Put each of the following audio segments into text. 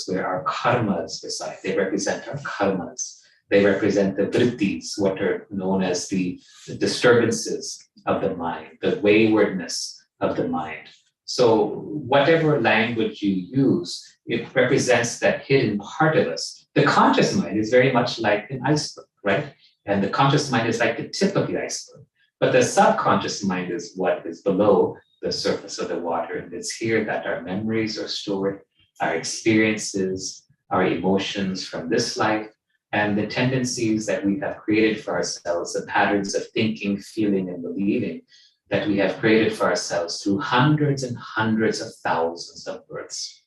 is where our karmas reside. They represent our karmas. They represent the vrittis, what are known as the disturbances of the mind, the waywardness of the mind. So whatever language you use, it represents that hidden part of us. The conscious mind is very much like an iceberg, right? And the conscious mind is like the tip of the iceberg. But the subconscious mind is what is below the surface of the water. And it's here that our memories are stored, our experiences, our emotions from this life, and the tendencies that we have created for ourselves, the patterns of thinking, feeling, and believing that we have created for ourselves through hundreds and hundreds of thousands of births.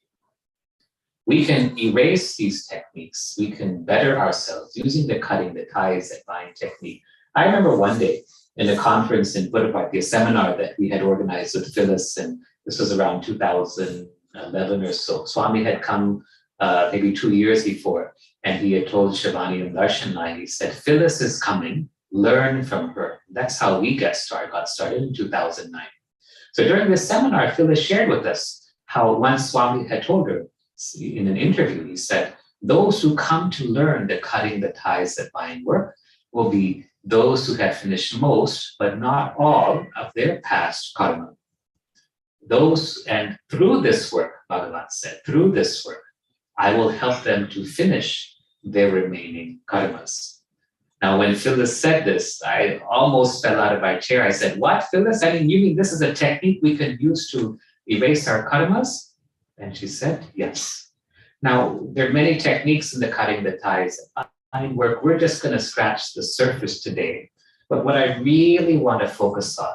We can erase these techniques. We can better ourselves using the cutting the ties that bind technique. I remember one day in a conference in Puttaparthi, a seminar that we had organized with Phyllis, and this was around 2011 or so. Swami had come maybe 2 years before, and he had told Shivani and Darshan, he said, Phyllis is coming, learn from her. That's how we got started in 2009. So during this seminar, Phyllis shared with us how once Swami had told her in an interview, he said, those who come to learn the cutting the ties that bind work will be those who have finished most, but not all, of their past karma. Those, and through this work, Bhagavan said, through this work, I will help them to finish their remaining karmas. Now, when Phyllis said this, I almost fell out of my chair. I said, what, Phyllis? I mean, you mean this is a technique we can use to erase our karmas? And she said, yes. Now, there are many techniques in the cutting the ties work. We're just going to scratch the surface today. But what I really want to focus on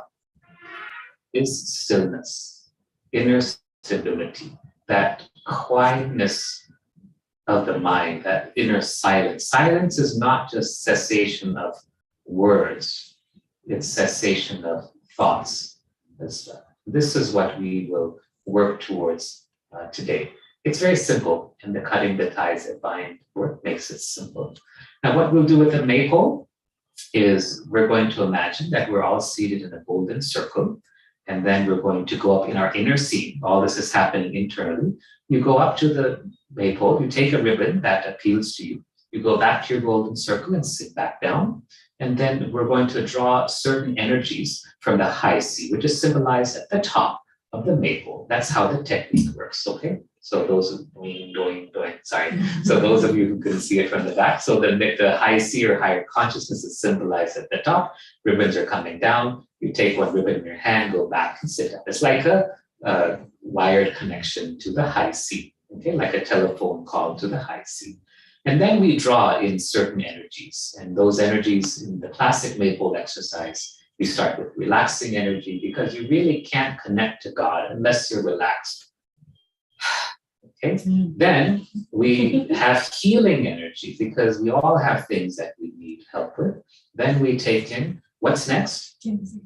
is stillness, inner stability, that quietness of the mind, that inner silence. Silence is not just cessation of words, it's cessation of thoughts as well. This is what we will work towards today. It's very simple, and the cutting the ties that bind work makes it simple. Now, what we'll do with the maypole is we're going to imagine that we're all seated in a golden circle, and then we're going to go up in our inner seat. All this is happening internally. You go up to the maypole, you take a ribbon that appeals to you, you go back to your golden circle and sit back down, and then we're going to draw certain energies from the high C, which is symbolized at the top of the maypole. That's how the technique works, okay? So those of So those of you who couldn't see it from the back, so the high C or higher consciousness is symbolized at the top. Ribbons are coming down. You take one ribbon in your hand, go back and sit up. It's like a wired connection to the high C, okay? Like a telephone call to the high C. And then we draw in certain energies. And those energies in the classic maypole exercise, we start with relaxing energy because you really can't connect to God unless you're relaxed. Okay. Then we have healing energy because we all have things that we need help with. Then we take in, what's next?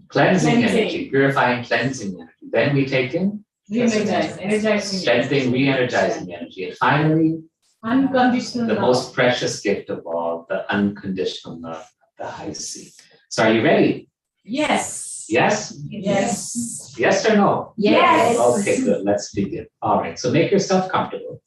Cleansing energy, purifying cleansing energy. Then we take in strengthening, re-energizing energy. And finally, unconditional the most precious gift of all, the unconditional love, the high C. So are you ready? Yes. Yes? Yes. Yes or no? Yes. Okay, good. Let's begin. All right. So make yourself comfortable.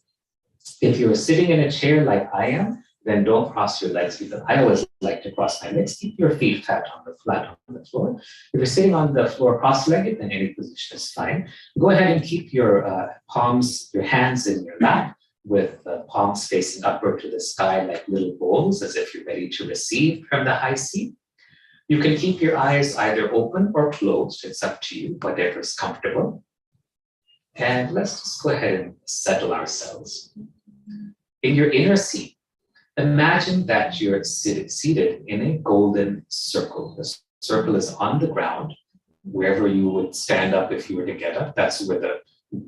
If you're sitting in a chair like I am, then don't cross your legs because I always like to cross my legs. Keep your feet flat on the floor. If you're sitting on the floor cross-legged, then any position is fine. Go ahead and keep your palms, your hands in your lap with palms facing upward to the sky like little bowls as if you're ready to receive from the high C. You can keep your eyes either open or closed. It's up to you, whatever is comfortable. And let's just go ahead and settle ourselves. In your inner seat, imagine that you're seated in a golden circle. The circle is on the ground, wherever you would stand up if you were to get up. That's where the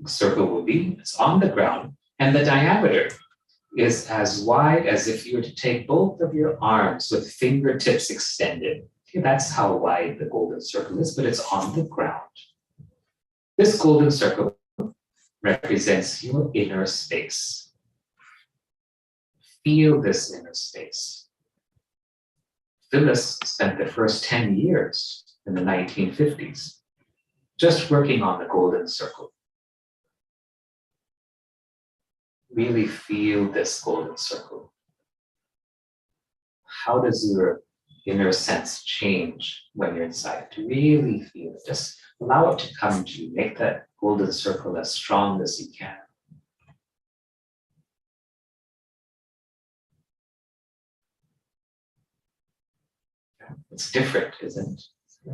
circle will be. It's on the ground, and the diameter is as wide as if you were to take both of your arms with fingertips extended. Okay, that's how wide the golden circle is, but it's on the ground. This golden circle represents your inner space. Feel this inner space. Phyllis spent the first 10 years in the 1950s just working on the golden circle. really feel this golden circle. How does your inner sense change when you're inside? To really feel it, just allow it to come to you. Make that golden circle as strong as you can. It's different, isn't it?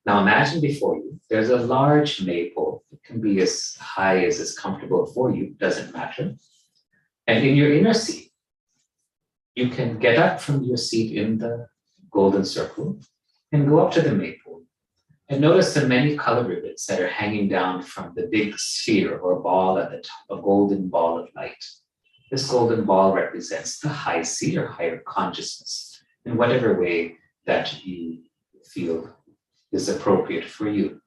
Now imagine before you, there's a large maple. It can be as high as is comfortable for you, doesn't matter. And in your inner seat, you can get up from your seat in the golden circle and go up to the maple and notice the many color ribbons that are hanging down from the big sphere or ball at the top, a golden ball of light. This golden ball represents the high seat or higher consciousness in whatever way that you feel is appropriate for you.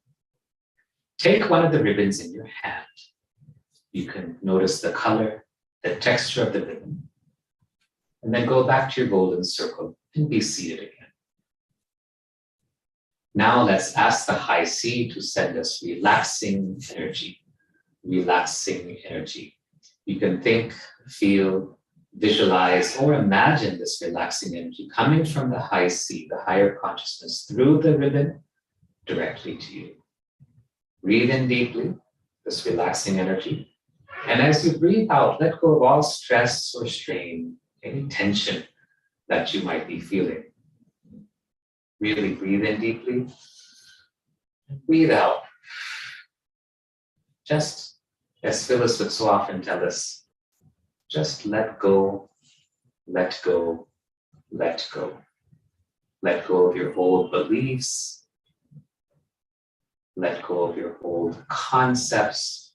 Take one of the ribbons in your hand. You can notice the color, the texture of the ribbon, and then go back to your golden circle and be seated again. Now let's ask the high C to send us relaxing energy. Relaxing energy. You can think, feel, visualize, or imagine this relaxing energy coming from the high C, the higher consciousness, through the ribbon directly to you. Breathe in deeply, this relaxing energy. And as you breathe out, let go of all stress or strain, any tension that you might be feeling. Really breathe in deeply. And breathe out. Just as Phyllis would so often tell us, just let go, let go, let go. Let go of your old beliefs. Let go of your old concepts.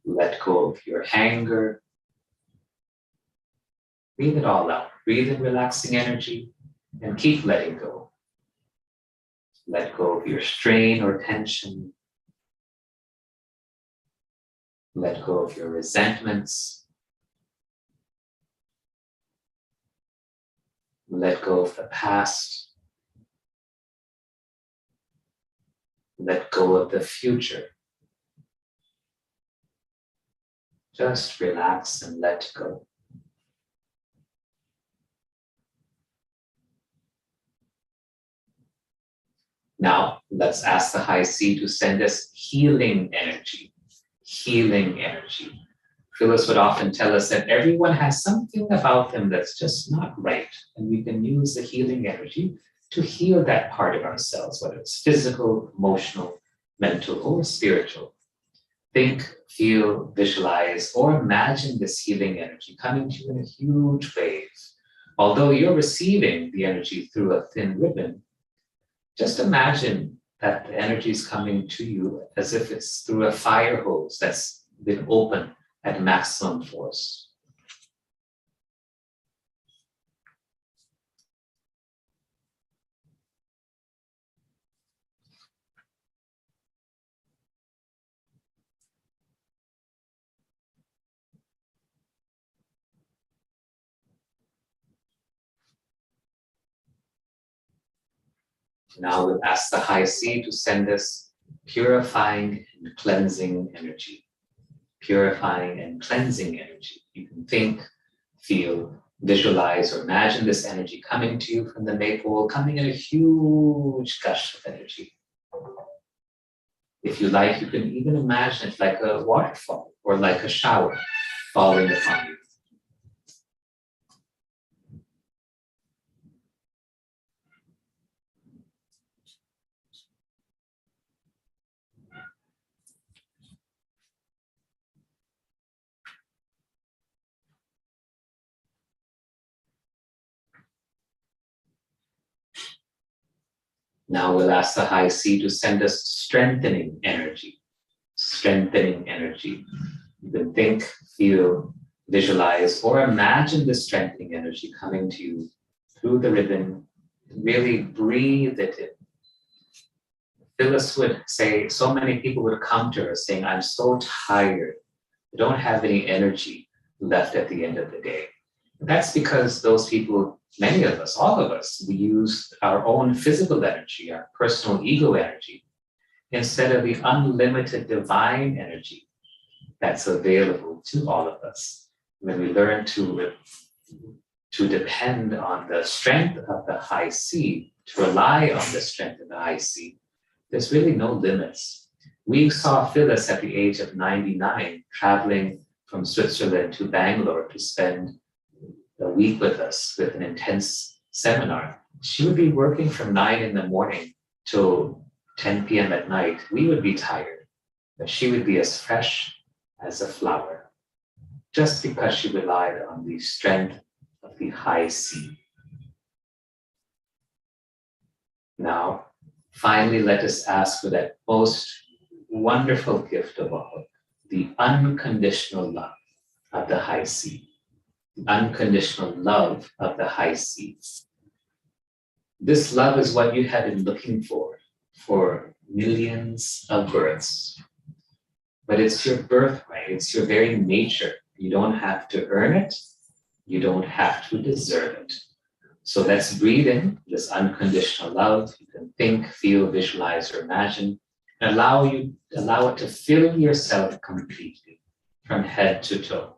Let go of your anger. Breathe it all out. Breathe in relaxing energy and keep letting go. Let go of your strain or tension. Let go of your resentments. Let go of the past. Let go of the future. Just relax and let go. Now, let's ask the high C to send us healing energy. Healing energy. Phyllis would often tell us that everyone has something about them that's just not right, and we can use the healing energy to heal that part of ourselves, whether it's physical, emotional, mental, or spiritual. Think, feel, visualize, or imagine this healing energy coming to you in a huge wave. Although you're receiving the energy through a thin ribbon, just imagine that the energy is coming to you as if it's through a fire hose that's been open at maximum force. Now we'll ask the high C to send us purifying and cleansing energy. Purifying and cleansing energy. You can think, feel, visualize, or imagine this energy coming to you from the maple, coming in a huge gush of energy. If you like, you can even imagine it like a waterfall or like a shower falling upon you. Now we'll ask the high C to send us strengthening energy. Strengthening energy. You can think, feel, visualize, or imagine the strengthening energy coming to you through the ribbon. Really breathe it in. Phyllis would say, so many people would come to her saying, I'm so tired. I don't have any energy left at the end of the day. That's because those people, many of us, all of us, we use our own physical energy, our personal ego energy, instead of the unlimited divine energy that's available to all of us. When we learn to depend on the strength of the high C, to rely on the strength of the high C, there's really no limits. We saw Phyllis at the age of 99 traveling from Switzerland to Bangalore to spend a week with us with an intense seminar. She would be working from 9 in the morning till 10 p.m. at night. We would be tired, but she would be as fresh as a flower, just because she relied on the strength of the high C. Now, finally, let us ask for that most wonderful gift of all, the unconditional love of the high C. The unconditional love of the high C. This love is what you have been looking for millions of births. But it's your birthright, it's your very nature. You don't have to earn it, you don't have to deserve it. So let's breathe in this unconditional love. You can think, feel, visualize, or imagine, and allow it to fill yourself completely from head to toe.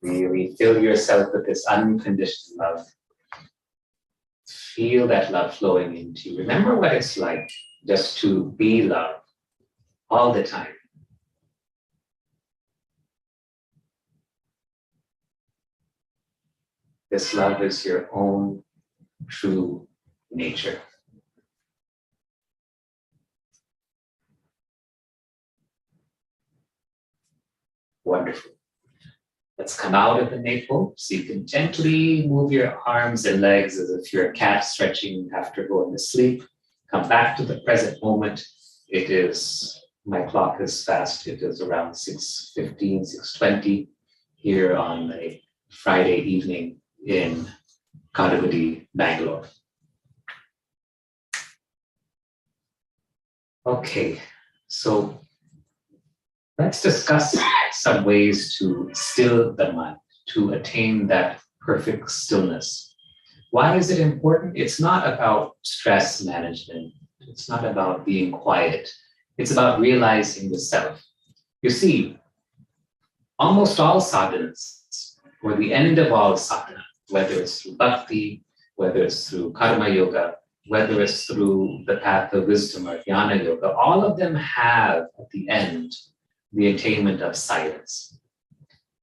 Really fill yourself with this unconditional love. Feel that love flowing into you. Remember what it's like just to be love all the time. This love is your own true nature. Wonderful. Let's come out of the maple, so you can gently move your arms and legs as if you're a cat stretching after going to sleep. Come back to the present moment. It is, my clock is fast, it is around 6:15, 6:20 here on a Friday evening in Kadagudi, Bangalore. Okay, so let's discuss some ways to still the mind, to attain that perfect stillness. Why is it important? It's not about stress management. It's not about being quiet. It's about realizing the self. You see, almost all sadhanas, or the end of all sadhana, whether it's through bhakti, whether it's through karma yoga, whether it's through the path of wisdom or jnana yoga, all of them have at the end the attainment of silence.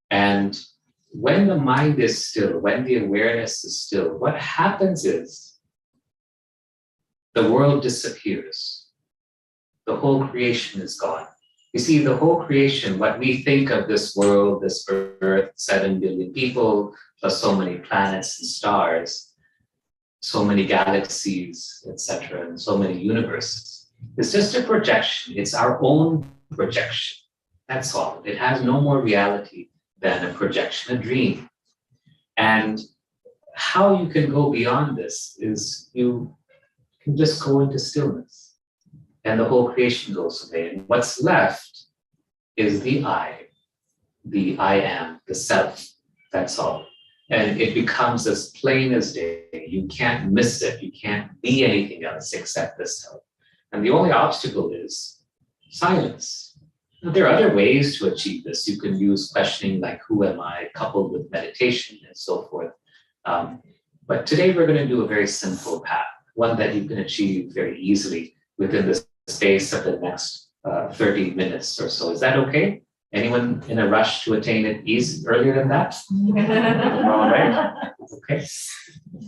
And when the mind is still, when the awareness is still, what happens is the world disappears. The whole creation is gone. You see, the whole creation, what we think of this world, this earth, 7 billion people, plus so many planets and stars, so many galaxies, etc., and so many universes, it's just a projection. It's our own projection. That's all. It has no more reality than a projection, a dream. And how you can go beyond this is you can just go into stillness and the whole creation goes away. And what's left is the I am, the self. That's all. And it becomes as plain as day. You can't miss it. You can't be anything else except the self. And the only obstacle is silence. There are other ways to achieve this. You can use questioning like, who am I, coupled with meditation and so forth. But today we're going to do a very simple path, one that you can achieve very easily within the space of the next 30 minutes or so. Is that okay? Anyone in a rush to attain it earlier than that? All right. Okay.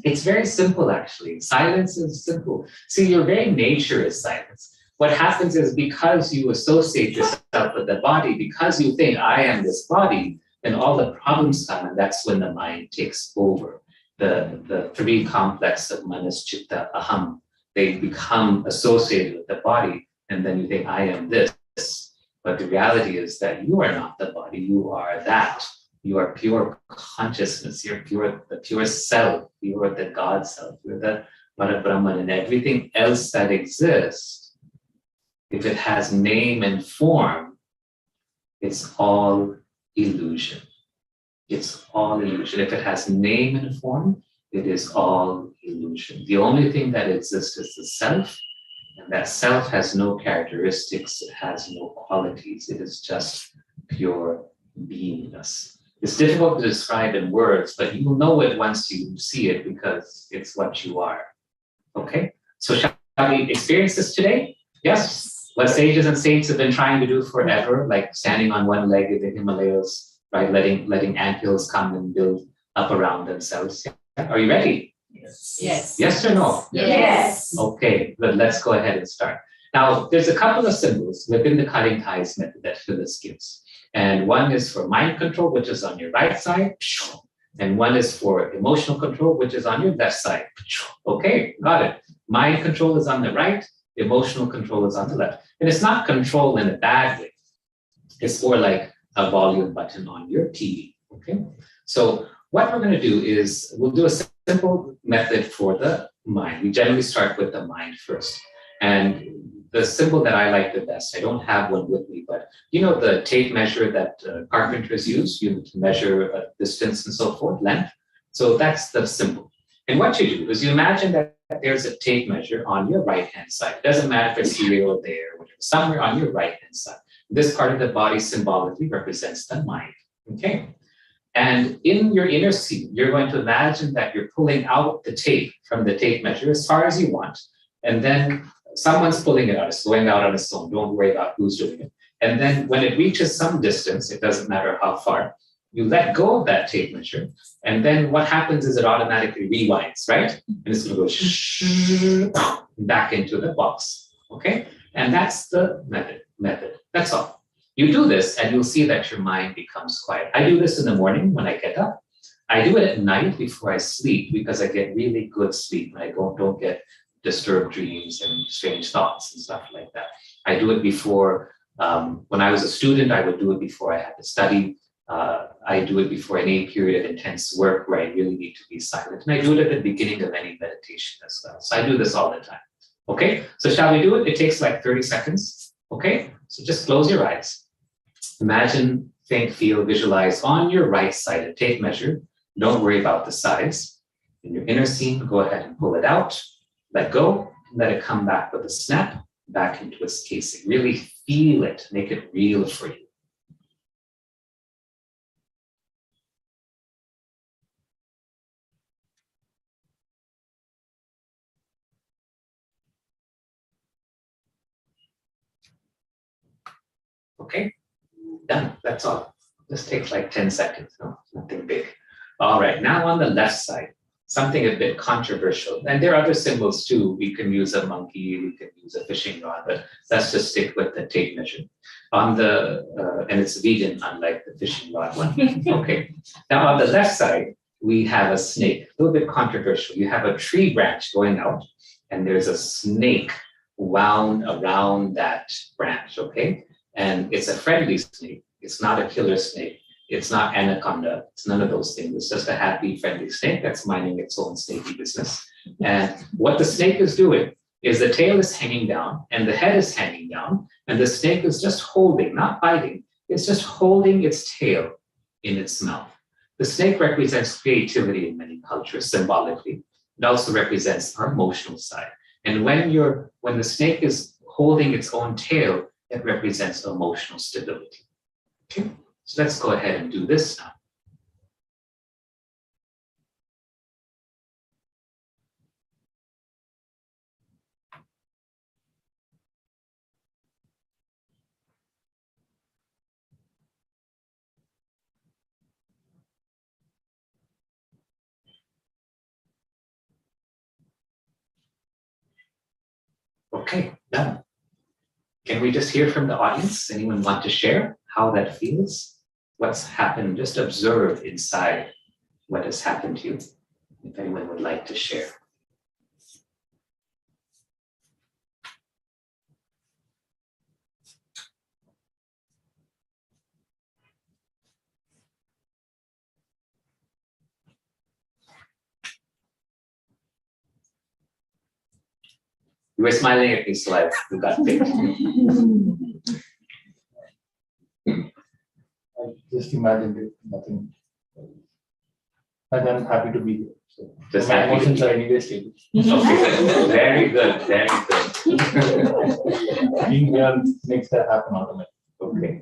It's very simple, actually. Silence is simple. See, your very nature is silence. what happens is because you associate yourself with the body, because you think I am this body, then all the problems come, and that's when the mind takes over. The three complex of manas, chitta, aham, they become associated with the body, and then you think I am this. But the reality is that you are not the body, you are that. You are pure consciousness, you're the pure self, you are the God self, you're the Parabrahman, and everything else that exists, if it has name and form, it's all illusion. It's all illusion. If it has name and form, it is all illusion. The only thing that exists is the self, and that self has no characteristics, it has no qualities, it is just pure beingness. It's difficult to describe in words, but you will know it once you see it because it's what you are. Okay? So shall we experience this today? Yes? What sages and saints have been trying to do forever, like standing on one leg in the Himalayas, right? Letting anthills come and build up around themselves. Are you ready? Yes. Yes or no? Yes. Okay, good. Let's go ahead and start. Now, there's a couple of symbols within the cutting ties method that Phyllis gives. And one is for mind control, which is on your right side. And one is for emotional control, which is on your left side. Okay, got it. Mind control is on the right, emotional control is on the left. And it's not control in a bad way. It's more like a volume button on your TV. Okay, so what we're going to do is we'll do a simple method for the mind. We generally start with the mind first. And the symbol that I like the best, I don't have one with me, but you know the tape measure that carpenters use, to measure distance and so forth, length. So that's the symbol. And what you do is you imagine that there's a tape measure on your right-hand side. It doesn't matter if it's here or there, or whatever, somewhere on your right-hand side. This part of the body symbolically represents the mind. Okay. And in your inner seat, you're going to imagine that you're pulling out the tape from the tape measure as far as you want. And then someone's pulling it out. It's going out on its own. Don't worry about who's doing it. And then when it reaches some distance, it doesn't matter how far, you let go of that tape measure. And then what happens is it automatically rewinds, right? And it's going to go back into the box. Okay? And that's the method. That's all. You do this and you'll see that your mind becomes quiet. I do this in the morning when I get up. I do it at night before I sleep because I get really good sleep and I don't get disturbed dreams and strange thoughts and stuff like that. I do it before, when I was a student, I would do it before I had to study. I do it before any period of intense work where I really need to be silent. And I do it at the beginning of any meditation as well. So I do this all the time. Okay, so shall we do it? It takes like 30 seconds. Okay, so just close your eyes. Imagine, think, feel, visualize on your right side a tape measure. Don't worry about the size. In your inner scene, go ahead and pull it out. Let go, let it come back with a snap, back into its casing. Really feel it, make it real for you. Okay, done, that's all. This takes like 10 seconds, no, nothing big. All right, now on the left side, something a bit controversial. And there are other symbols too. We can use a monkey, we can use a fishing rod, but let's just stick with the tape measure. On the, and it's vegan, unlike the fishing rod one. Okay, now on the left side, we have a snake, a little bit controversial. You have a tree branch going out, and there's a snake wound around that branch, okay? And it's a friendly snake. It's not a killer snake. It's not anaconda. It's none of those things. It's just a happy, friendly snake that's minding its own snaky business. And what the snake is doing is the tail is hanging down and the head is hanging down, and the snake is just holding, not biting. It's just holding its tail in its mouth. The snake represents creativity in many cultures symbolically. It also represents our emotional side. And when the snake is holding its own tail, it represents emotional stability. Okay, so let's go ahead and do this now. Okay, done. Can we just hear from the audience? Anyone want to share how that feels? What's happened? Just observe inside what has happened to you. If anyone would like to share. You were smiling at me, so I got big. I just imagined it, nothing. And I'm happy to be here. So Just my happy to emotions be are anyway stable. Okay, very good, very good. Being here makes that happen automatically. Okay.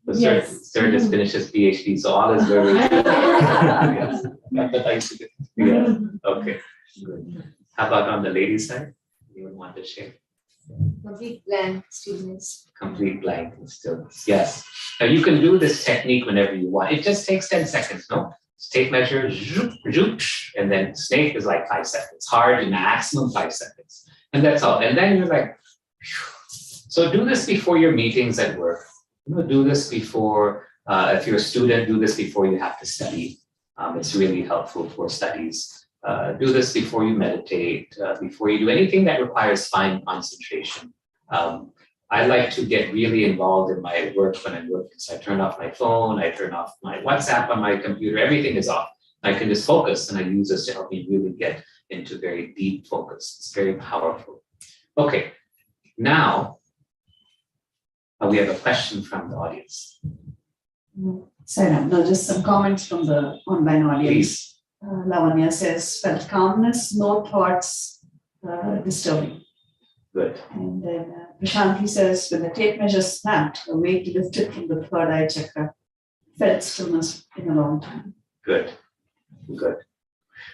The Yes. sir just finished his PhD, so all is very good. Yes. Got the time to get. Yeah. Okay. Good. How about on the ladies' side? Anyone want to share? Complete blank stillness. Complete blank and stillness. Yes. Now you can do this technique whenever you want. It just takes 10 seconds, no? Tape measure, zoop, zoop, and then snake is like 5 seconds. Hard, maximum 5 seconds. And that's all. And then you're like, phew. So do this before your meetings at work. Do this before, if you're a student, do this before you have to study. It's really helpful for studies. Do this before you meditate, before you do anything that requires fine concentration. I like to get really involved in my work when I'm working. So I turn off my phone, I turn off my WhatsApp on my computer, everything is off. I can just focus, and I use this to help me really get into very deep focus. It's very powerful. Okay, now we have a question from the audience. Sarah, no, just some comments from the online audience. Please. Lavanya says, felt calmness, no thoughts disturbing. Good. And then Prashanti says, when the tape measure snapped, the weight lifted from the third eye chakra, felt stillness in a long time. Good. Good.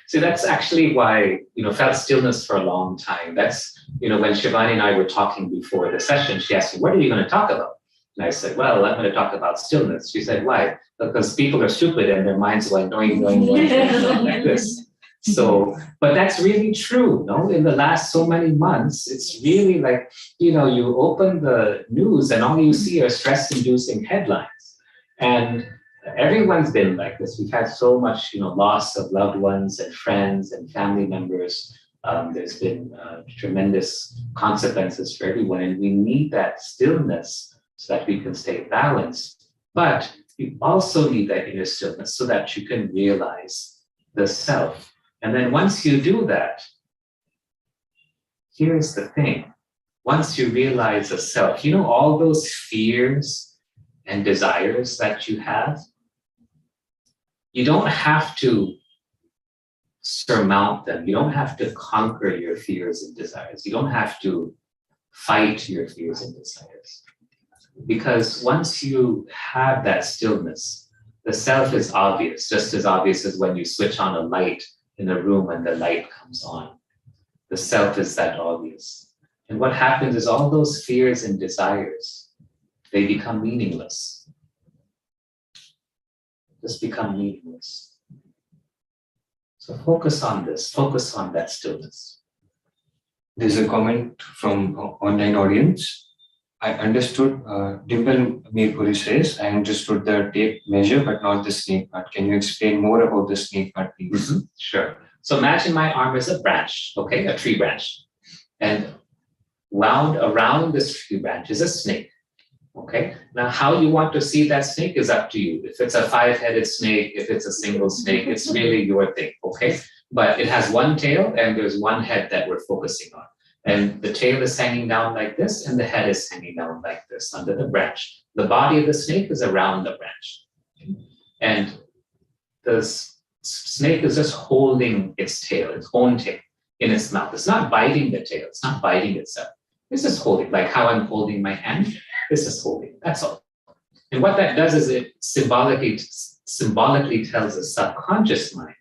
See, that's actually why, felt stillness for a long time. That's, when Shivani and I were talking before the session, she asked me, what are you going to talk about? And I said, well, I'm going to talk about stillness. She said, why? Because people are stupid and their minds are like going like this. So, but that's really true, no? In the last so many months, it's really like, you open the news and all you see are stress-inducing headlines. And everyone's been like this. We've had so much, loss of loved ones and friends and family members. There's been tremendous consequences for everyone, and we need that stillness so that we can stay balanced. But you also need that inner stillness so that you can realize the self. And then once you do that, here's the thing. Once you realize the self, all those fears and desires that you have, you don't have to surmount them. You don't have to conquer your fears and desires. You don't have to fight your fears and desires. Because once you have that stillness, the self is obvious, just as obvious as when you switch on a light in a room and the light comes on. The self is that obvious. And what happens is all those fears and desires, they become meaningless. Just become meaningless. So focus on this, focus on that stillness. There's a comment from online audience. I understood, Dimple Mirpuri says, I understood the tape measure, but not the snake part. Can you explain more about the snake part, please? Mm-hmm. Sure. So imagine my arm is a branch, okay, a tree branch. And wound around this tree branch is a snake, okay? Now, how you want to see that snake is up to you. If it's a 5-headed snake, if it's a single snake, it's really your thing, okay? But it has one tail and there's one head that we're focusing on. And the tail is hanging down like this, and the head is hanging down like this under the branch. The body of the snake is around the branch. And the snake is just holding its tail, its own tail, in its mouth. It's not biting the tail, it's not biting itself. It's just holding, like how I'm holding my hand, it's just holding, that's all. And what that does is it symbolically tells the subconscious mind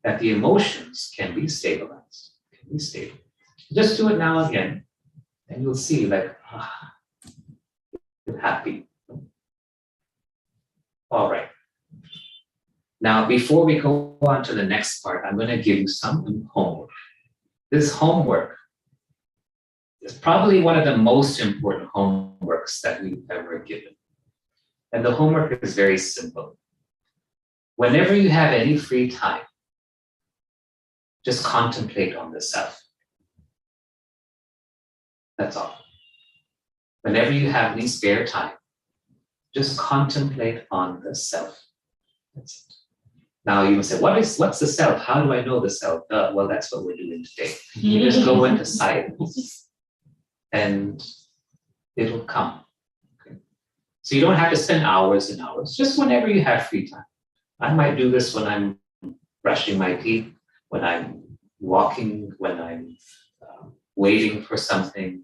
that the emotions can be stabilized, can be stable. Just do it now again, and you'll see like, you're happy. All right. Now, before we go on to the next part, I'm going to give you some homework. This homework It's probably one of the most important homeworks that we've ever given. And the homework is very simple. Whenever you have any free time, just contemplate on the self. That's all. Whenever you have any spare time, just contemplate on the self. That's it. Now you must say, what's the self? How do I know the self? Well, that's what we're doing today. You just go into silence and it'll come. Okay? So you don't have to spend hours and hours, just whenever you have free time. I might do this when I'm brushing my teeth, when I'm walking, when I'm waiting for something,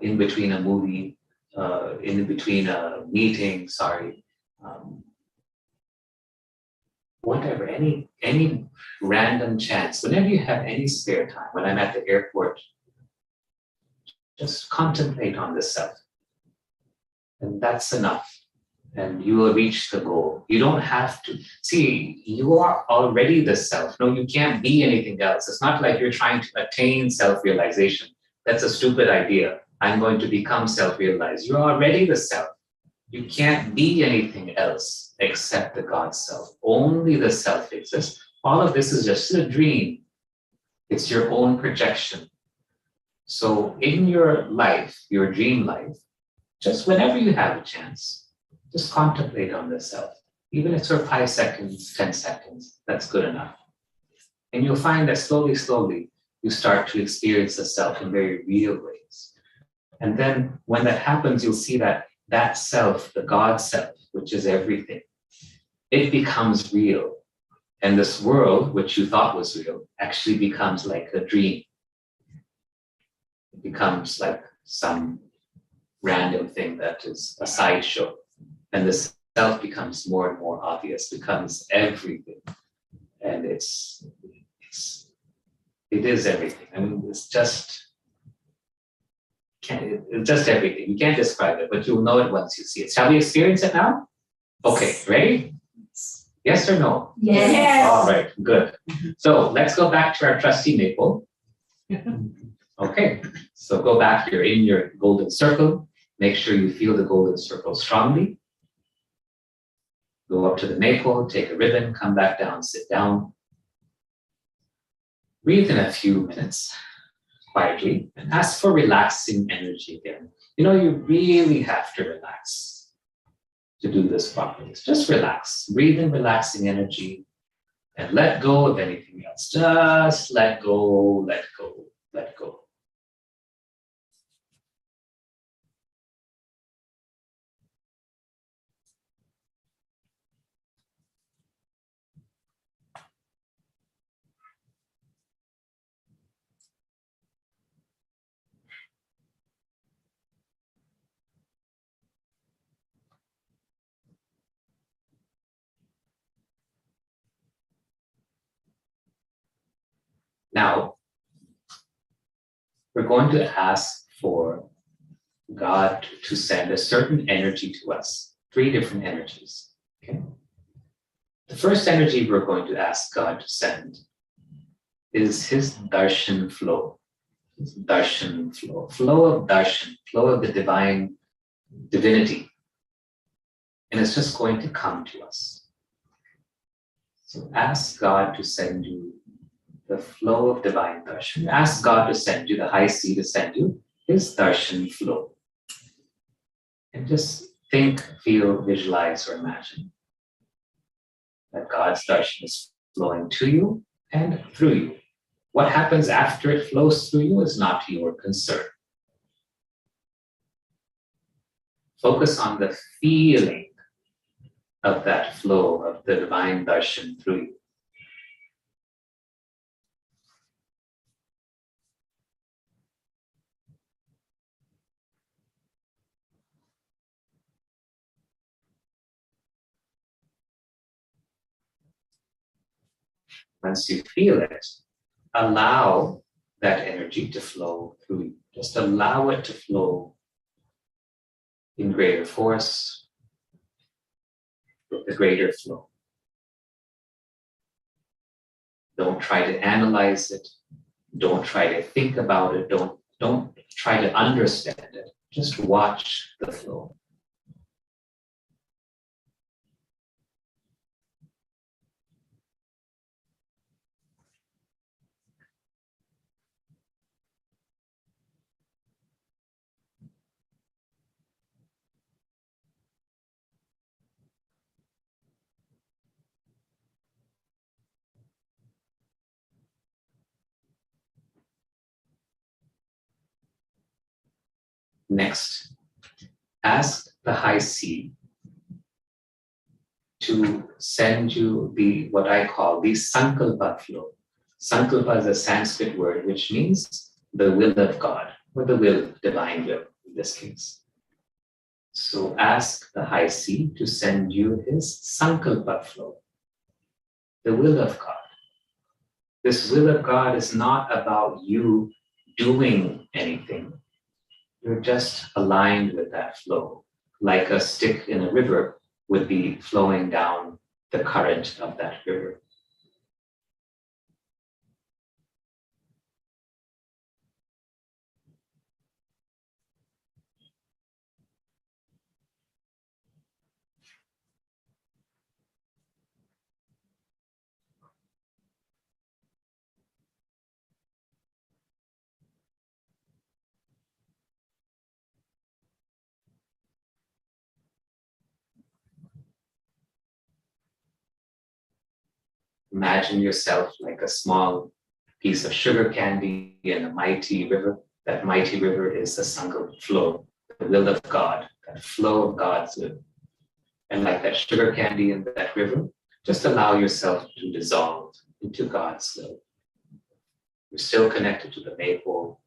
in between a movie, in between a meeting, whatever, any random chance, whenever you have any spare time, when I'm at the airport, just contemplate on the self. And that's enough. And you will reach the goal. You don't have to. See, you are already the self. No, you can't be anything else. It's not like you're trying to attain self-realization. That's a stupid idea. I'm going to become self-realized. You're already the self. You can't be anything else except the God self. Only the self exists. All of this is just a dream. It's your own projection. So in your life, your dream life, just whenever you have a chance, just contemplate on the self. Even if it's for 5 seconds, 10 seconds, that's good enough. And you'll find that slowly, slowly, you start to experience the self in very real ways. And then when that happens, you'll see that that self, the God self, which is everything, it becomes real. And this world, which you thought was real, actually becomes like a dream. It becomes like some random thing that is a sideshow. And the self becomes more and more obvious, becomes everything. And it is everything. I mean, it's just everything. You can't describe it, but you'll know it once you see it. Shall we experience it now? Okay, ready? Yes or no? Yes. All right, good. So let's go back to our trusty maple. Okay, so go back, you're in your golden circle. Make sure you feel the golden circle strongly. Go up to the maple, take a ribbon, come back down, sit down. Breathe in a few minutes quietly and ask for relaxing energy again. You know, you really have to relax to do this properly. Just relax. Breathe in relaxing energy and let go of anything else. Just let go, let go, let go. Now, we're going to ask for God to send a certain energy to us, 3 different energies. Okay? The first energy we're going to ask God to send is his darshan flow. His darshan flow. Flow of darshan, flow of the divinity. And it's just going to come to us. So ask God to send you the flow of divine darshan. Ask God to send you, the high sea to send you his darshan flow. And just think, feel, visualize, or imagine that God's darshan is flowing to you and through you. What happens after it flows through you is not your concern. Focus on the feeling of that flow of the divine darshan through you. Once you feel it, allow that energy to flow through you. Just allow it to flow in greater force, with a greater flow. Don't try to analyze it. Don't try to think about it. Don't Don't try to understand it. Just watch the flow. Next, ask the high C to send you what I call the Sankalpa flow. Sankalpa is a Sanskrit word which means the will of God, or the will, divine will in this case. So ask the high C to send you his Sankalpa flow, the will of God. This will of God is not about you doing anything. You're just aligned with that flow, like a stick in a river would be flowing down the current of that river. Imagine yourself like a small piece of sugar candy in a mighty river. That mighty river is the Sankalpa flow, the will of God, that flow of God's will. And like that sugar candy in that river, just allow yourself to dissolve into God's will. You're still connected to the maple.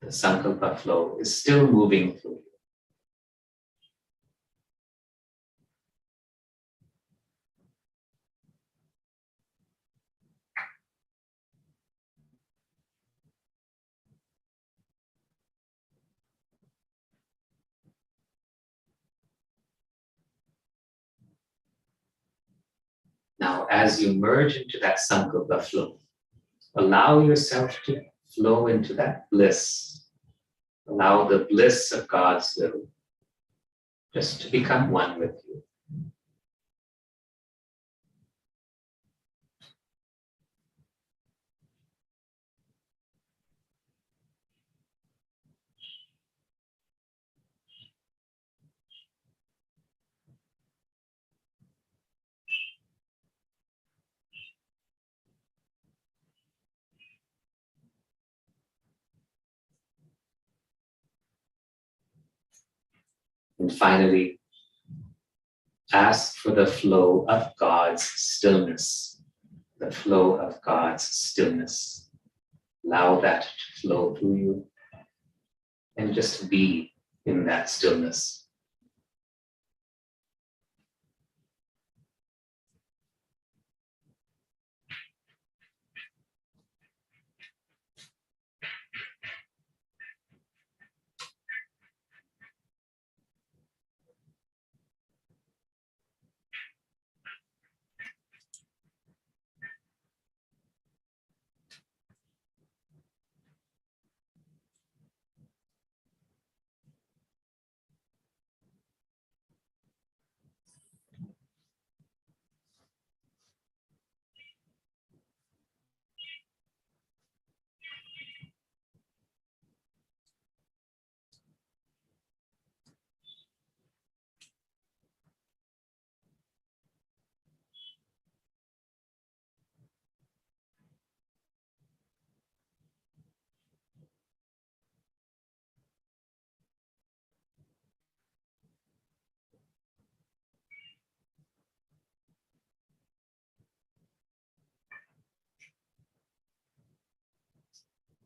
The Sankalpa flow is still moving through you. Now, as you merge into that Sankalpa flow, allow yourself to flow into that bliss. Allow the bliss of God's will just to become one with you. And finally, ask for the flow of God's stillness, the flow of God's stillness. Allow that to flow through you and just be in that stillness.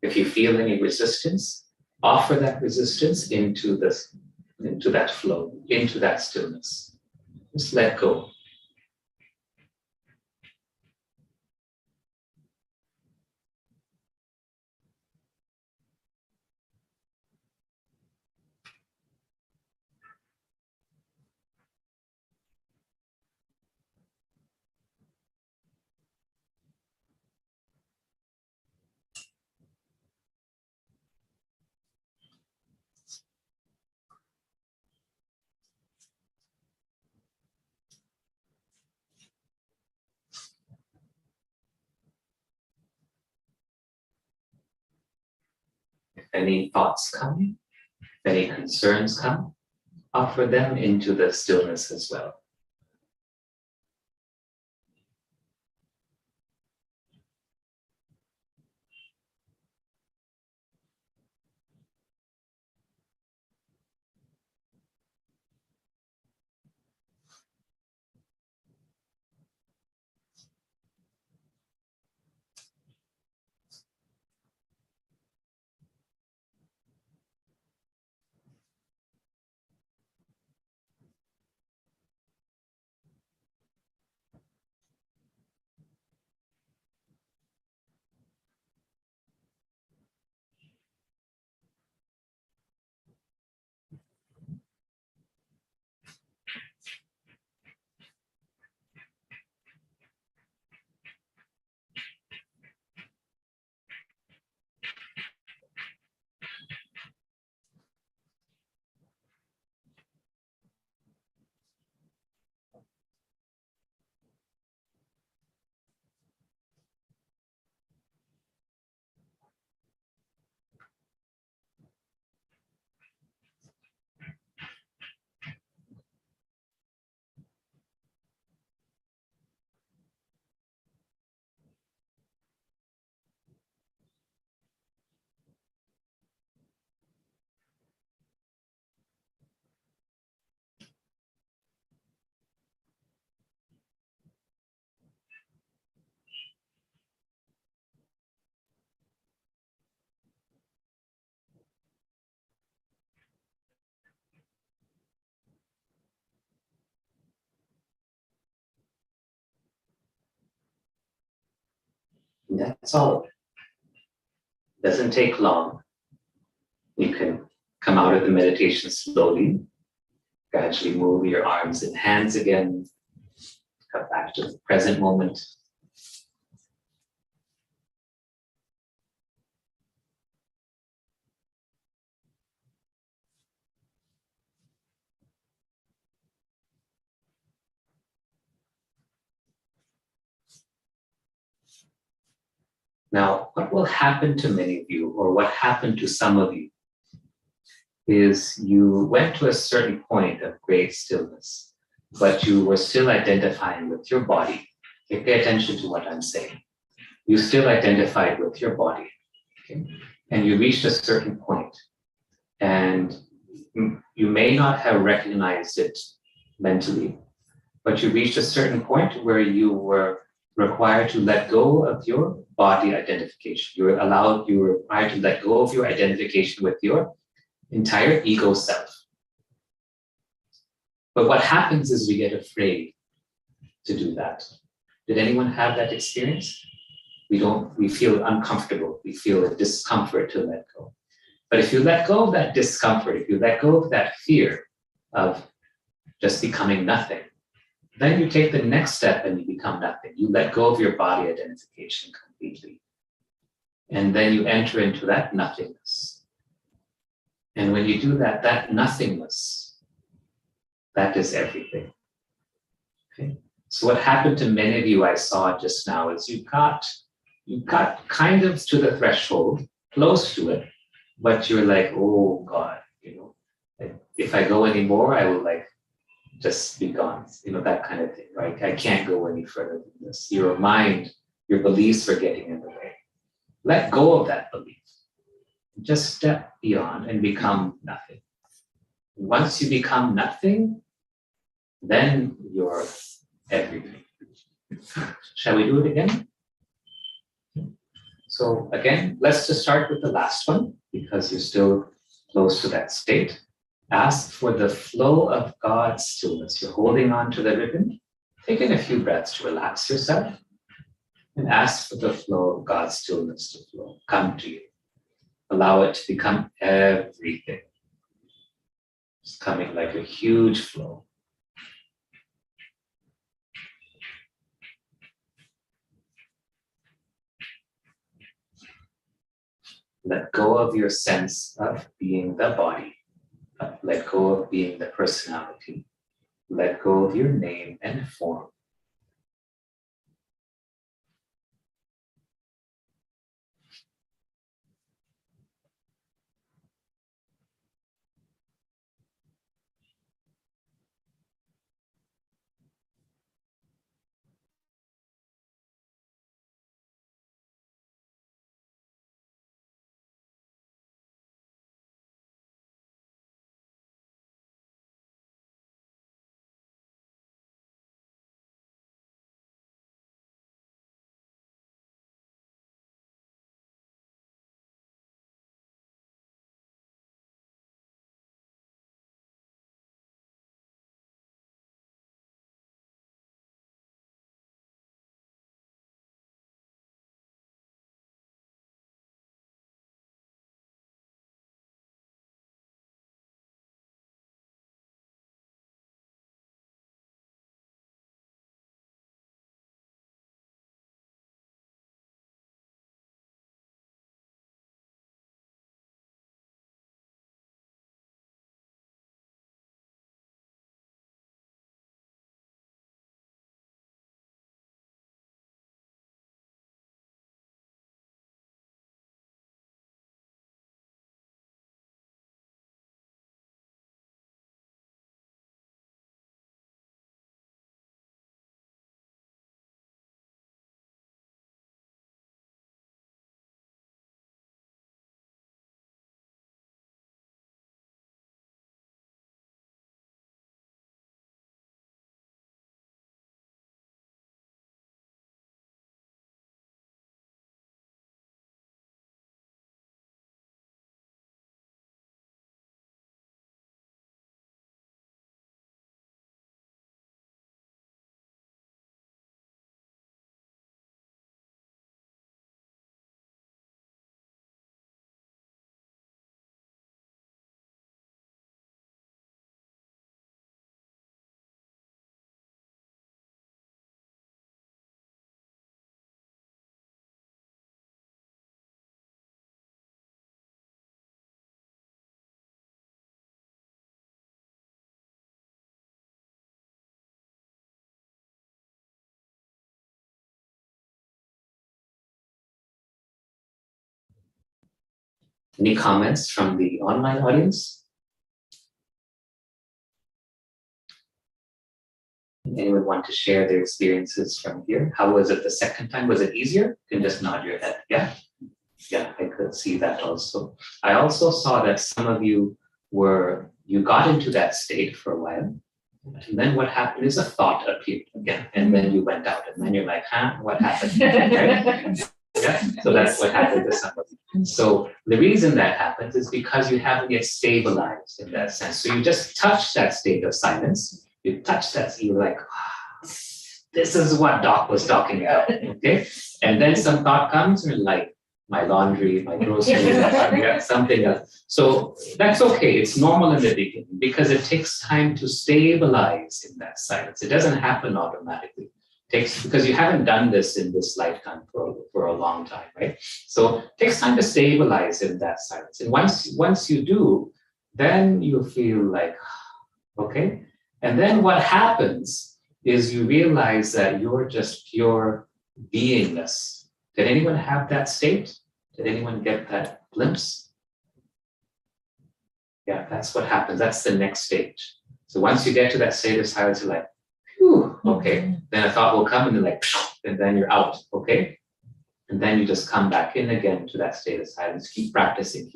If you feel any resistance, offer that resistance into that flow, into that stillness. Just let go. any thoughts come, if any concerns come, offer them into the stillness as well. And that's all. Doesn't take long. You can come out of the meditation slowly, gradually move your arms and hands again, come back to the present moment. Now, what will happen to many of you, or what happened to some of you, is you went to a certain point of great stillness, but you were still identifying with your body. Okay, pay attention to what I'm saying. You still identified with your body, okay? And you reached a certain point, and you may not have recognized it mentally, but you reached a certain point where you were required to let go of your body identification. You were required to let go of your identification with your entire ego self. But what happens is we get afraid to do that. Did anyone have that experience? We feel uncomfortable. We feel a discomfort to let go. But if you let go of that discomfort, if you let go of that fear of just becoming nothing, then you take the next step and you become nothing. You let go of your body identification completely. And then you enter into that nothingness. And when you do that, that nothingness, that is everything. Okay? So what happened to many of you I saw just now is you got kind of to the threshold, close to it, but you're like, oh God, if I go anymore, I will just be gone, that kind of thing, right? I can't go any further than this. Your mind, your beliefs are getting in the way. Let go of that belief. Just step beyond and become nothing. Once you become nothing, then you're everything. Shall we do it again? So again, let's just start with the last one because you're still close to that state. Ask for the flow of God's stillness. You're holding on to the ribbon. Take in a few breaths to relax yourself and ask for the flow of God's stillness to flow, come to you. Allow it to become everything. It's coming like a huge flow. Let go of your sense of being the body. Let go of being the personality. Let go of your name and form. Any comments from the online audience? Anyone want to share their experiences from here? How was it the second time? Was it easier? You can just nod your head. Yeah. Yeah, I could see that also. I also saw that some of you got into that state for a while. And then what happened is a thought appeared again. And then you went out. And then you're like, huh, what happened? Right? Yeah. So that's what happened to some of you. So the reason that happens is because you haven't yet stabilized in that sense. So you just touch that state of silence. You touch that, you're like, this is what Doc was talking about. Okay. And then some thought comes and you're like, my laundry, my groceries, something else. So that's okay. It's normal in the beginning because it takes time to stabilize in that silence. It doesn't happen automatically. It takes, because you haven't done this in this lifetime for a long time, right? So it takes time to stabilize in that silence. And once you do, then you feel like, okay. And then what happens is you realize that you're just pure beingness. Did anyone have that state? Did anyone get that glimpse? Yeah, that's what happens. That's the next stage. So once you get to that state of silence, you're like, whew, okay. Then a thought will come and you're like, and then you're out, okay? And then you just come back in again to that state of silence. Keep practicing.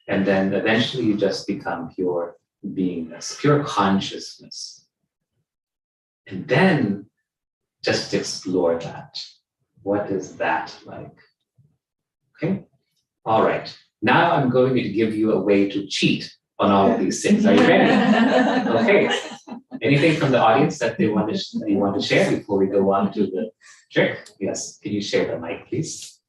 And then eventually you just become pure beingness, pure consciousness. And then just explore that. What is that like? Okay. All right. Now I'm going to give you a way to cheat on all of these things. Are you ready? Okay. Anything from the audience that you want to share before we go on to the trick? Yes. Can you share the mic, please?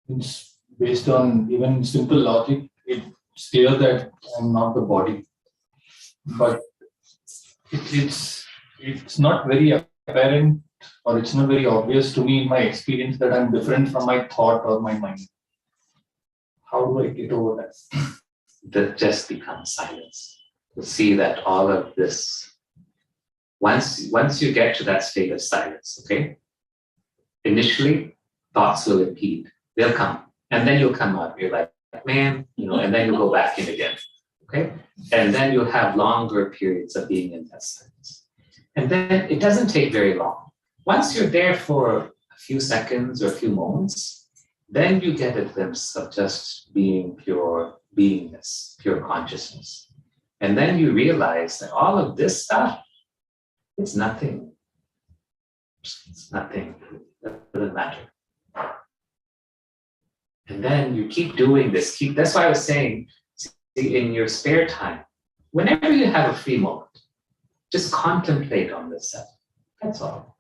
It's based on even simple logic. It's clear that I'm not the body, but it's not very apparent, or it's not very obvious to me in my experience that I'm different from my thought or my mind. How do I get over that? That just becomes silence. To see that all of this, once you get to that state of silence, okay, initially thoughts will impede. They'll come, and then you'll come out. You're like, man, and then you'll go back in again. Okay, and then you'll have longer periods of being in that silence. And then it doesn't take very long. Once you're there for a few seconds or a few moments, then you get a glimpse of just being pure beingness, pure consciousness. And then you realize that all of this stuff, it's nothing. It's nothing. It doesn't matter. And then you keep doing this. That's why I was saying, in your spare time, whenever you have a free moment, just contemplate on this stuff. That's all.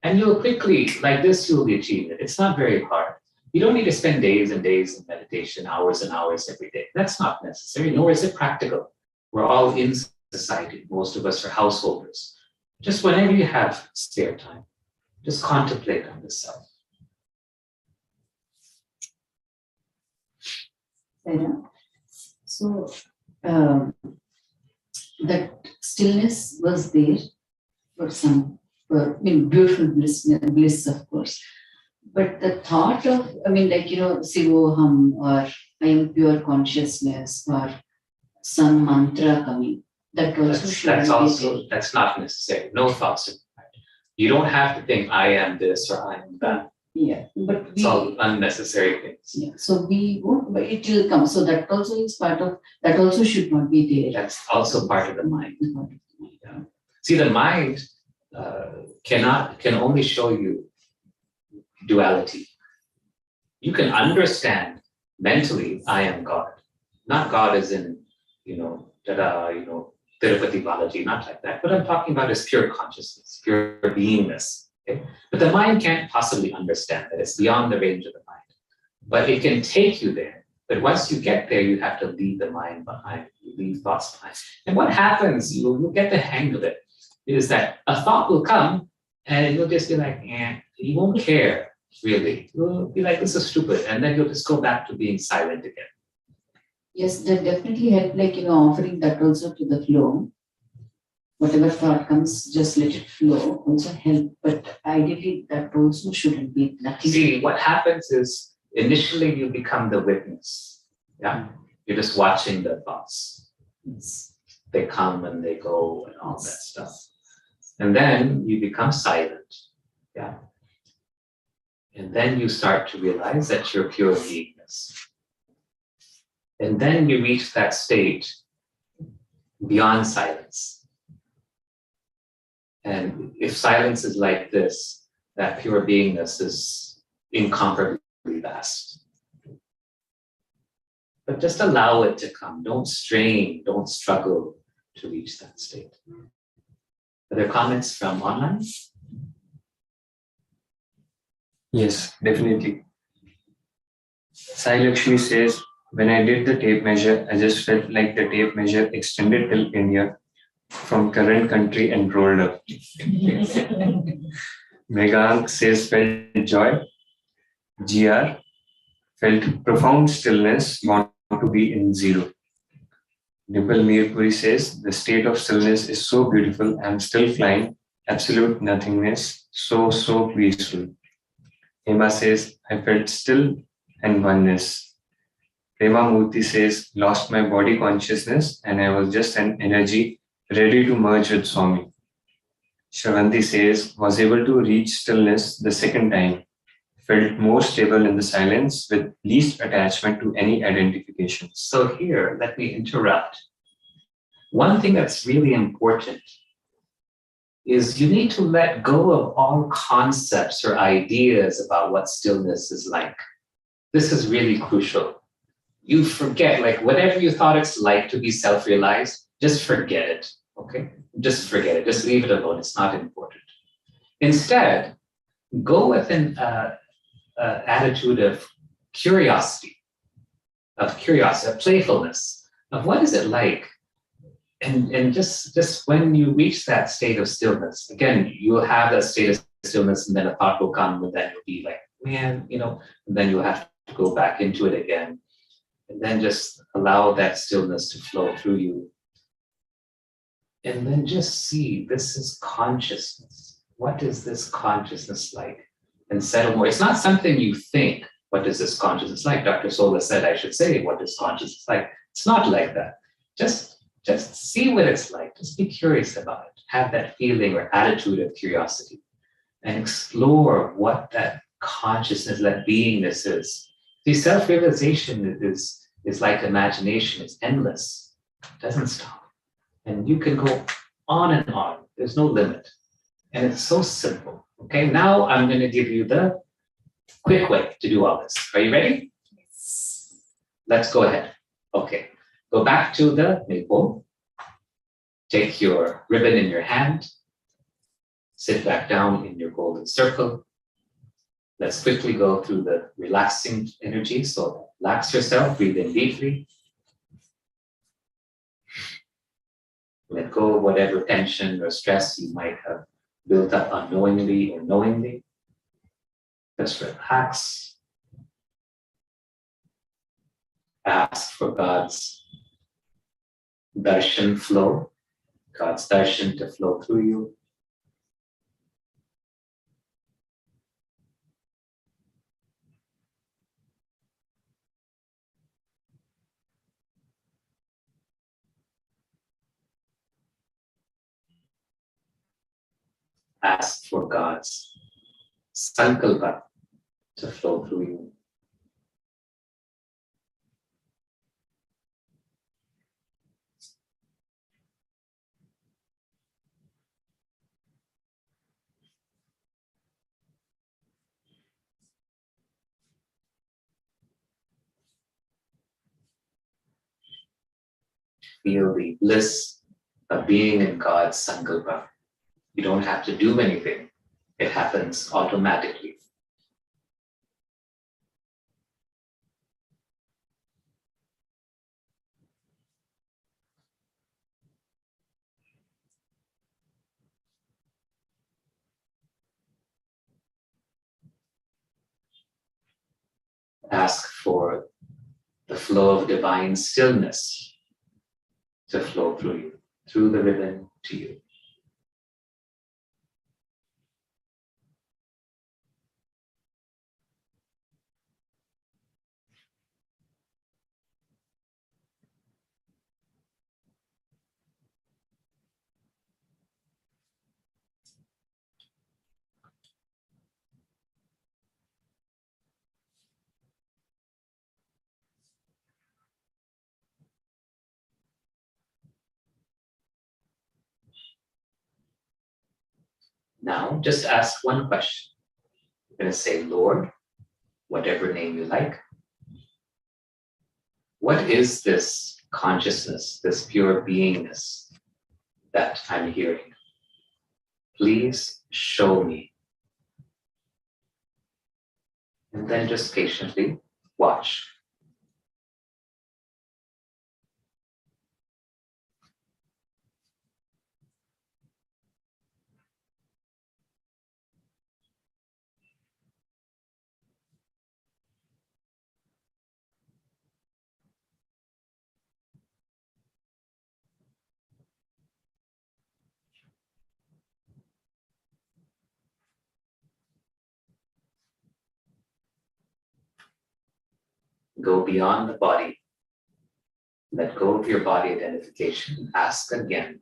And you'll quickly, like this, you'll be achieving it. It's not very hard. You don't need to spend days and days in meditation, hours and hours every day. That's not necessary, nor is it practical. We're all in society. Most of us are householders. Just whenever you have spare time, just contemplate on this stuff. So that stillness was there for beautiful bliss, of course. But the thought of, Sivoham, or I am pure consciousness, or some mantra coming, that also that's not necessary. No thoughts in mind. You don't have to think I am this or I am that. Yeah, but it's all unnecessary things. Yeah, so we won't, but it will come. So that also is part of, that also should not be there. That's also part of the mind. Yeah. See, the mind can only show you duality. You can understand mentally, I am God. Not God as in, Tirupati Balaji, not like that. What I'm talking about is pure consciousness, pure beingness. Okay? But the mind can't possibly understand that. It's beyond the range of the mind. But it can take you there. But once you get there, you have to leave the mind behind, you leave thoughts behind. And what happens, you'll get the hang of it, is that a thought will come and you'll just be like, you won't care, really. You'll be like, this is stupid. And then you'll just go back to being silent again. Yes, that definitely helped, offering that also to the flow. whatever thought comes, just let it flow, also help. But ideally, that also shouldn't be nothing. See, what happens is initially you become the witness. Yeah. You're just watching the thoughts. They come and they go and all that stuff. And then you become silent. Yeah. And then you start to realize that you're pure beingness. And then you reach that state beyond silence. And if silence is like this, that pure beingness is incomparably vast. But just allow it to come. Don't strain, don't struggle to reach that state. Are there comments from online? Yes, definitely. Sai Lakshmi says, when I did the tape measure, I just felt like the tape measure extended till India from current country and rolled up. Megank says, felt joy. GR felt profound stillness, want to be in zero. Dimple Mirpuri says, the state of stillness is so beautiful. I'm still flying, absolute nothingness, so peaceful. Hema says, I felt still and oneness. Prema Murthy says, lost my body consciousness and I was just an energy ready to merge with Swami. Shravanti says, was able to reach stillness the second time. Felt more stable in the silence with least attachment to any identification. So here, let me interrupt. One thing that's really important is you need to let go of all concepts or ideas about what stillness is like. This is really crucial. You forget, like whatever you thought it's like to be self-realized, just forget it, okay? Just forget it, just leave it alone, it's not important. Instead, go with an attitude of curiosity, of playfulness, of what is it like? And just when you reach that state of stillness, again, you'll have that state of stillness and then a thought will come and then you'll be like, man, and then you'll have to go back into it again. And then just allow that stillness to flow through you. And then just see, this is consciousness. What is this consciousness like? And settle more. It's not something you think, what is this consciousness like? Dr. Sola said I should say, what is consciousness like? It's not like that. Just see what it's like. Just be curious about it. Have that feeling or attitude of curiosity and explore what that consciousness, that beingness is. See, self-realization is like imagination. It's endless. It doesn't stop. And you can go on and on. There's no limit. And it's so simple. Okay, now I'm going to give you the quick way to do all this. Are you ready? Yes. Let's go ahead. Okay, go back to the maple. Take your ribbon in your hand. Sit back down in your golden circle. Let's quickly go through the relaxing energy. So relax yourself, breathe in deeply. Let go of whatever tension or stress you might have built up unknowingly or knowingly. Just relax. Ask for God's darshan flow, God's darshan to flow through you. Ask for God's sankalpa to flow through you. Feel the bliss of being in God's sankalpa. You don't have to do anything. It happens automatically. Ask for the flow of divine stillness to flow through you, through the ribbon to you. Now, just ask one question. You're going to say, Lord, whatever name you like. What is this consciousness, this pure beingness that I'm hearing? Please show me. And then just patiently watch. Go beyond the body. Let go of your body identification. Ask again.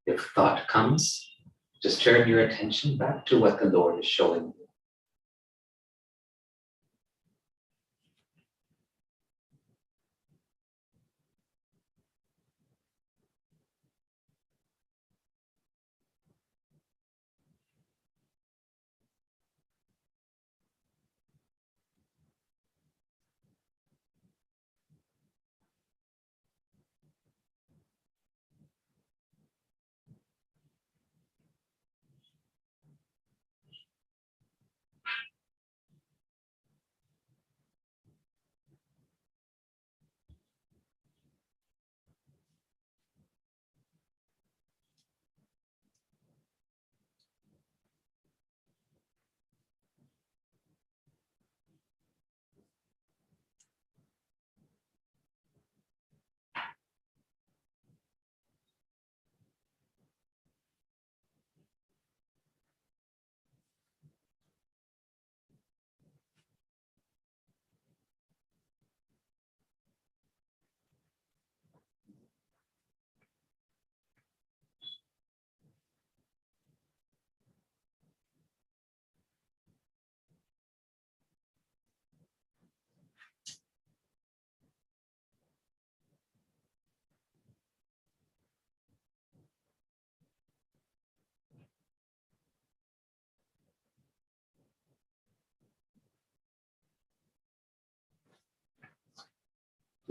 If thought comes, just turn your attention back to what the Lord is showing you.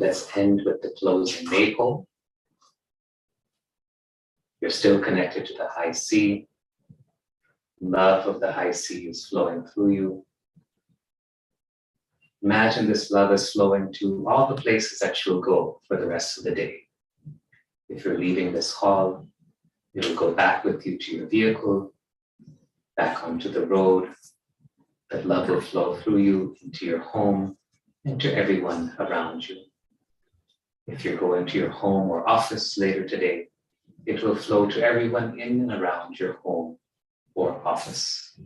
Let's end with the closing maple. You're still connected to the high sea. Love of the high sea is flowing through you. Imagine this love is flowing to all the places that you'll go for the rest of the day. If you're leaving this hall, it'll go back with you to your vehicle, back onto the road. That love will flow through you into your home and to everyone around you. If you're going to your home or office later today, it will flow to everyone in and around your home or office.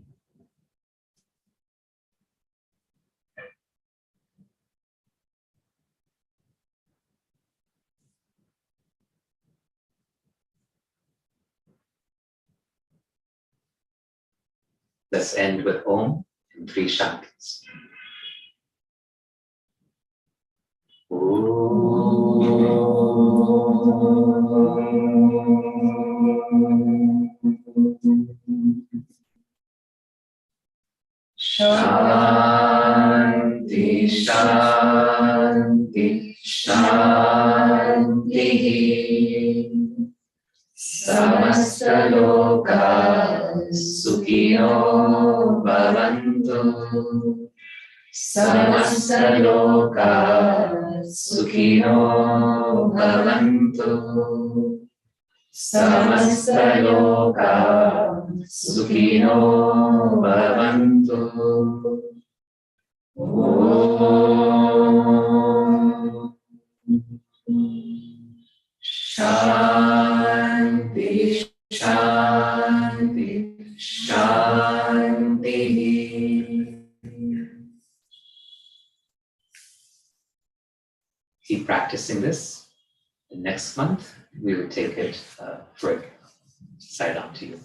Let's end with Om and 3 Shantis. Shanti, Shanti, Shanti. Samastaloka Sukhino Bhavantu. Samastaloka Sukhino Bhavantu. Samastaloka Sukhino Bhavantu. Om Shanti, Shanti, Shanti. Keep practicing this. And next month, we will take it further. Side on to you.